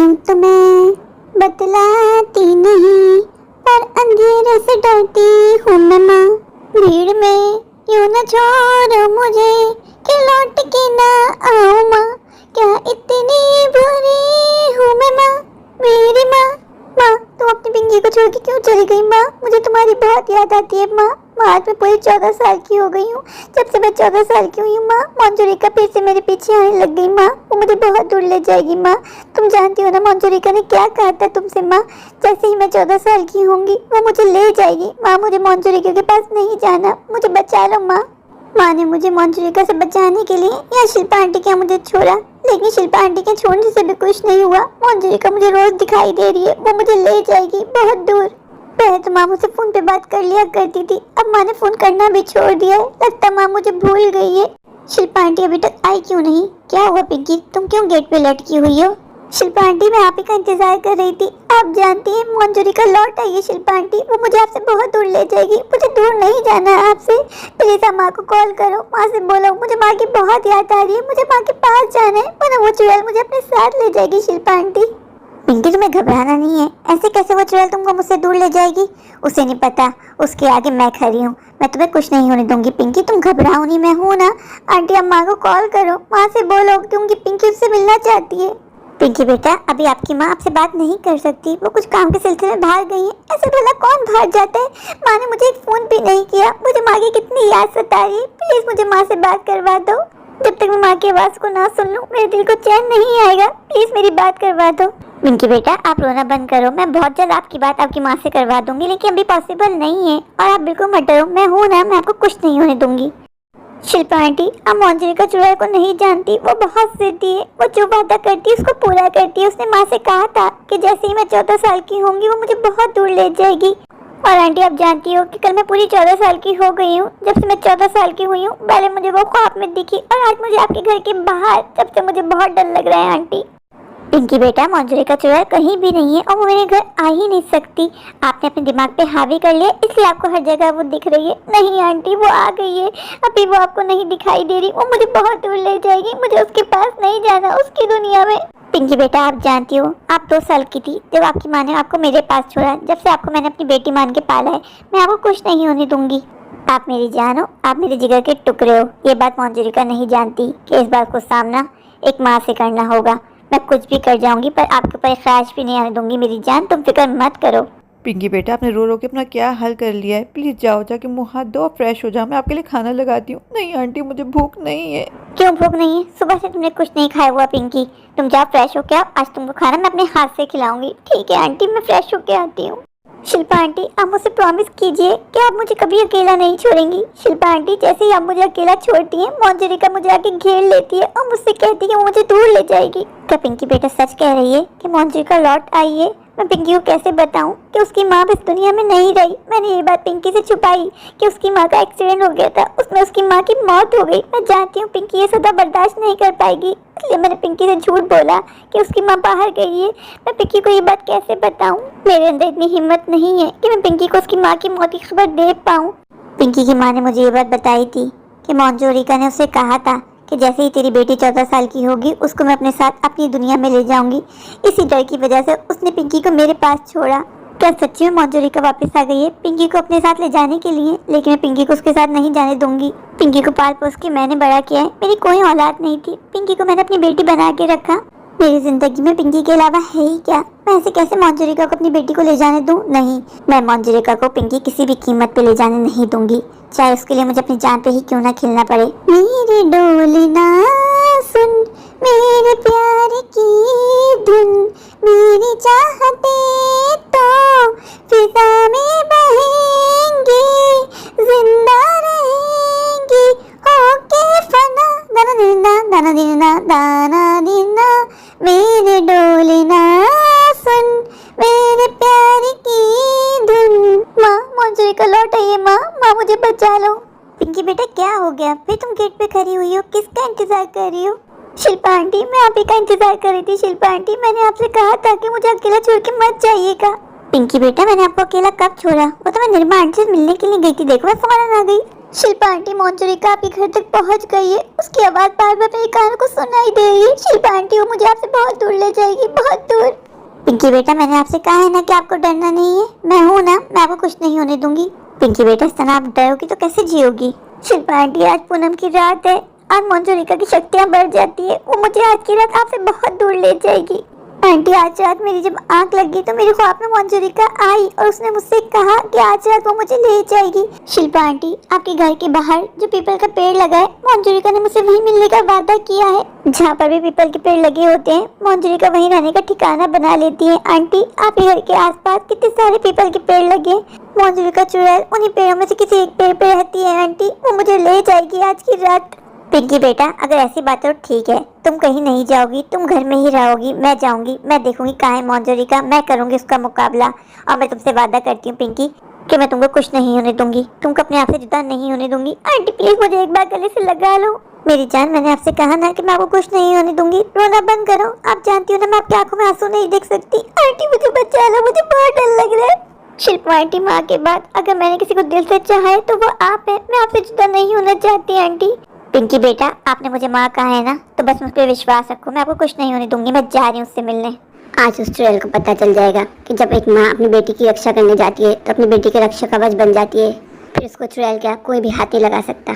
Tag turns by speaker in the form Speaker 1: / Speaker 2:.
Speaker 1: यूं तो मैं बतलाती नहीं, पर अंधेरे से डरती हूँ मैं माँ। भीड़ में यूं न छोड़ो मुझे कि लौट के ना आऊँ माँ। क्या इतनी बुरी हूँ मैं माँ, मेरी माँ। माँ तुम अपनी पिंकी को छोड़ के क्यों चली गई माँ? मुझे तुम्हारी बहुत याद आती है माँ। आज मैं पूरी 14 साल की हो गई हूँ। जब से मैं 14 साल की हुई हूँ माँ, मंजूरिका फिर से मेरे पीछे आने लग गई माँ। वो मुझे बहुत दूर ले जाएगी माँ। तुम जानती हो ना मंजूरिका ने क्या कहा था तुमसे माँ? जैसे ही मैं 14 साल की होंगी वो मुझे ले जाएगी माँ। मुझे मंजूरिका के पास नहीं जाना, मुझे बचा लो माँ। माँ ने मुझे मंजूरिका से बचाने के लिए या शिल्पा आंटी के मुझे छोड़ा, लेकिन शिल्पा आंटी के छोड़ने से भी कुछ नहीं हुआ। मंजूरिका मुझे रोज दिखाई दे रही है, वो मुझे ले जाएगी बहुत दूर। पहले तो माँ मुझसे फोन पे बात कर लिया करती थी, अब माँ ने फोन करना भी छोड़ दिया है। लगता माँ मुझे भूल गई है। शिल्पा आंटी अभी तक आई क्यों नहीं? क्या हुआ पिंकी, तुम क्यों गेट पे लटकी हुई हो? शिल्पा आंटी मैं आप ही का इंतजार कर रही थी। आप जानती हैं मंजूरिका लौट आई है शिल्पा आंटी, वो मुझे आपसे बहुत दूर ले जाएगी। मुझे दूर नहीं जाना है आपसे। प्लीज आप माँ को कॉल करो, माँ से बोलो मुझे माँ की बहुत याद आ रही है, मुझे माँ के पास जाना है, वरना वो चुड़ैल मुझे अपने साथ ले जाएगी शिल्पा आंटी। पिंकी तुम्हें घबराना नहीं है, ऐसे कैसे वो चुड़ैल तुमको मुझसे दूर ले जाएगी? उसे नहीं पता, उसके आगे मैं खड़ी हूँ। मैं तुम्हें कुछ नहीं होने दूंगी पिंकी, तुम घबराओ नहीं, मैं हूँ ना। आंटी आप माँ को कॉल करो, माँ से बोलो क्योंकि पिंकी उससे मिलना चाहती है। पिंकी बेटा अभी आपकी माँ आपसे बात नहीं कर सकती, वो कुछ काम के सिलसिले में बाहर गई है। ऐसे भला कौन बाहर जाता है? माँ ने मुझे एक फोन भी नहीं किया। मुझे माँ की कितनी याद सता रही है, प्लीज मुझे माँ से बात करवा दो। जब तक मैं माँ की आवाज़ को ना सुन लूँ मेरे दिल को चैन नहीं आएगा। प्लीज मेरी बात करवा दो। पिंकी बेटा आप रोना बंद करो, मैं बहुत जल्द आपकी बात आपकी माँ से करवा दूंगी, लेकिन अभी पॉसिबल नहीं है। और आप बिल्कुल मत डरो, मैं हूँ ना, मैं आपको कुछ नहीं होने दूंगी। शिल्पा आंटी आप मंजूरिका चुड़ैल को नहीं जानती, वो बहुत जिद्दी है। वो जो वादा करती है उसको पूरा करती है। उसने माँ से कहा था कि जैसे ही मैं 14 साल की होंगी वो मुझे बहुत दूर ले जाएगी। और आंटी आप जानती हो कि कल मैं पूरी 14 साल की हो गई हूँ। जब से मैं 14 साल की हुई हूँ पहले मुझे वो ख्वाब में दिखी, और आज मुझे आपके घर के बाहर। जब से मुझे बहुत डर लग रहा है आंटी। पिंकी बेटा मंजूरिका चुड़ैल कहीं भी नहीं है और वो मेरे घर आ ही नहीं सकती। आपने अपने दिमाग पे हावी कर लिया, इसलिए आपको हर जगह वो दिख रही है। नहीं आंटी वो आ गई है, अभी वो आपको नहीं दिखाई दे रही। वो मुझे बहुत दूर ले जाएगी, मुझे उसके पास नहीं जाना, उसकी दुनिया में। पिंकी बेटा आप जानती हो आप 2 साल की थी जब आपकी माँ ने आपको मेरे पास छोड़ा। जब से आपको मैंने अपनी बेटी मान के पाला है, मैं आपको कुछ नहीं होने दूंगी। आप मेरी जान हो, आप मेरे जिगर के टुकड़े हो। ये बात मंजूरिका नहीं जानती कि इस बात को सामना एक माँ से करना होगा। मैं कुछ भी कर जाऊंगी पर आपके ऊपर ख्याल भी नहीं आने दूंगी मेरी जान, तुम फिक्र मत करो।
Speaker 2: पिंकी बेटा आपने रो रो के अपना क्या हल कर लिया है? प्लीज जाओ जाके मुंह हाथ धो, फ्रेश हो जाओ, मैं आपके लिए खाना लगाती हूँ। नहीं आंटी मुझे भूख नहीं है।
Speaker 1: क्यों भूख नहीं है? सुबह से तुमने कुछ नहीं खाया हुआ पिंकी। तुम जाओ फ्रेश होके आओ, आज तुमको खाना मैं अपने हाथ से खिलाऊंगी। ठीक है आंटी मैं फ्रेश होके आती हूँ। शिल्पा आंटी आप मुझसे प्रॉमिस कीजिए कि आप मुझे कभी अकेला नहीं छोड़ेंगी। शिल्पा आंटी जैसे ही आप मुझे अकेला छोड़ती हैं मंजूरिका मुझे आके घेर लेती है और मुझसे कहती है कि वो मुझे दूर ले जाएगी। क्या पिंकी बेटा सच कह रही है कि मंजूरिका लौट आई है? मैं पिंकी को कैसे बताऊं कि उसकी माँ इस दुनिया में नहीं रही? मैंने ये बात पिंकी से छुपाई कि उसकी माँ का एक्सीडेंट हो गया था, उसमें उसकी माँ की मौत हो गई। मैं जानती हूँ पिंकी ये सदा बर्दाश्त नहीं कर पाएगी, इसलिए मैंने पिंकी से झूठ बोला कि उसकी माँ बाहर गई है। मैं पिंकी को ये बात कैसे बताऊं? मेरे अंदर इतनी हिम्मत नहीं है कि मैं पिंकी को उसकी माँ की मौत की खबर दे पाऊँ। पिंकी की माँ ने मुझे ये बात बताई थी कि मंजूरिका ने उसे कहा था कि जैसे ही तेरी बेटी 14 साल की होगी उसको मैं अपने साथ अपनी दुनिया में ले जाऊंगी। इसी डर की वजह से उसने पिंकी को मेरे पास छोड़ा। क्या सच्ची में मंजूरिका वापस आ गई है पिंकी को अपने साथ ले जाने के लिए? लेकिन मैं पिंकी को उसके साथ नहीं जाने दूंगी। पिंकी को पाल पोस के मैंने बड़ा किया है, मेरी कोई औलाद नहीं थी। पिंकी को मैंने अपनी बेटी बना के रखा। मेरी जिंदगी में पिंकी के अलावा है ही क्या? मैं ऐसे कैसे मंजूरिका को अपनी बेटी को ले जाने दूं? नहीं, मैं मंजूरिका को पिंकी किसी भी कीमत पे ले जाने नहीं दूंगी, चाहे उसके लिए मुझे अपनी जान पे ही क्यों ना खिलना पड़े। मेरी डोली ना सुन मेरे प्यार की धुन, मेरी चाहते तो फिजा में बहेंगे, जिंदा रहेंगी होके फना। दाना दिना दाना दिना दाना दिना, मेरे डोली ना सुन मेरे प्यार की धुन। माँ मंजूरिका लौट आई है। माँ माँ मुझे बचा लो। पिंकी बेटा क्या हो गया? फिर तुम गेट पे खड़ी हुई हो, किसका इंतजार कर रही हो? शिल्पा आंटी मैं आप ही का इंतजार कर रही थी। शिल्पा आंटी मैंने आपसे कहा था कि मुझे अकेला छोड़ के मत जाइएगा। पिंकी बेटा मैंने आपको अकेला कब छोड़ा? वो तो मैं निर्मा आंटी से मिलने के लिए गई थी, देखो मैं फौरन आ गई। शिल्पा आंटी, मोंजुरिका आपके घर तक पहुंच गई है। उसकी आवाज बार बार मेरे कानों को सुनाई दे रही है। शिल्पा आंटी, वो मुझे आपसे बहुत दूर ले जाएगी, बहुत दूर। पिंकी बेटा, मैंने आपसे कहा है ना कि आपको डरना नहीं है। मैं हूँ ना, मैं आपको कुछ नहीं होने दूंगी। पिंकी बेटा, इस तरह आप डरोगी तो कैसे जियोगी? शिल्पा आंटी, आज पूनम की रात है और मोंजुरिका की शक्तियाँ बढ़ जाती है। वो मुझे आज की रात आपसे बहुत दूर ले जाएगी। आंटी, आज रात मेरी जब आंख लगी तो मेरे ख्वाब में मोंजुरिका आई और उसने मुझसे कहा कि आज रात वो मुझे ले जाएगी। शिल्पा आंटी, आपके घर के बाहर जो पीपल का पेड़ लगा है, मोंजुरिका ने मुझसे वहीं मिलने का वादा किया है। जहाँ पर भी पीपल के पेड़ लगे होते हैं, मोंजुरिका वहीं रहने का ठिकाना बना लेती है। आंटी, आपके घर के आसपास कितने सारे पीपल के पेड़ लगे हैं। मोंजुरिका चुड़ैल उन्हीं पेड़ों में से किसी एक पेड़ पे रहती है। आंटी, वो मुझे ले जाएगी आज की रात। पिंकी बेटा, अगर ऐसी बात है तो ठीक है, तुम कहीं नहीं जाओगी, तुम घर में ही रहोगी। मैं जाऊंगी, मैं देखूंगी कहाँ है मोंजुरिका, मैं करूंगी उसका मुकाबला। और मैं तुमसे वादा करती हूँ पिंकी कि मैं तुमको कुछ नहीं होने दूंगी, तुमको अपने आप से जुदा नहीं होने दूंगी। आंटी प्लीज मुझे एक बार गले से लगा लो। मेरी जान, मैंने आपसे कहा ना कि मैं आपको कुछ नहीं होने दूंगी। रोना बंद करो। आप जानती हो ना, मैं आपकी आंखों में आंसू नहीं देख सकती। आंटी मुझे बचा लो, मुझे बहुत डर लग रहा है। शिल्पा आंटी, माँ के बाद अगर मैंने किसी को दिल से चाहा है तो वो आप है। मैं आपसे जुदा नहीं होना चाहती आंटी। पिंकी बेटा, आपने मुझे माँ कहा है ना, तो बस मुझ पर विश्वास रखो, मैं आपको कुछ नहीं होने दूंगी। मैं जा रही हूँ उससे मिलने। आज उस चुड़ैल को पता चल जाएगा कि जब एक माँ अपनी बेटी की रक्षा करने जाती है तो अपनी बेटी के रक्षा कवच बन जाती है। फिर उसको चुड़ैल क्या, कोई भी हाथ नहीं लगा सकता।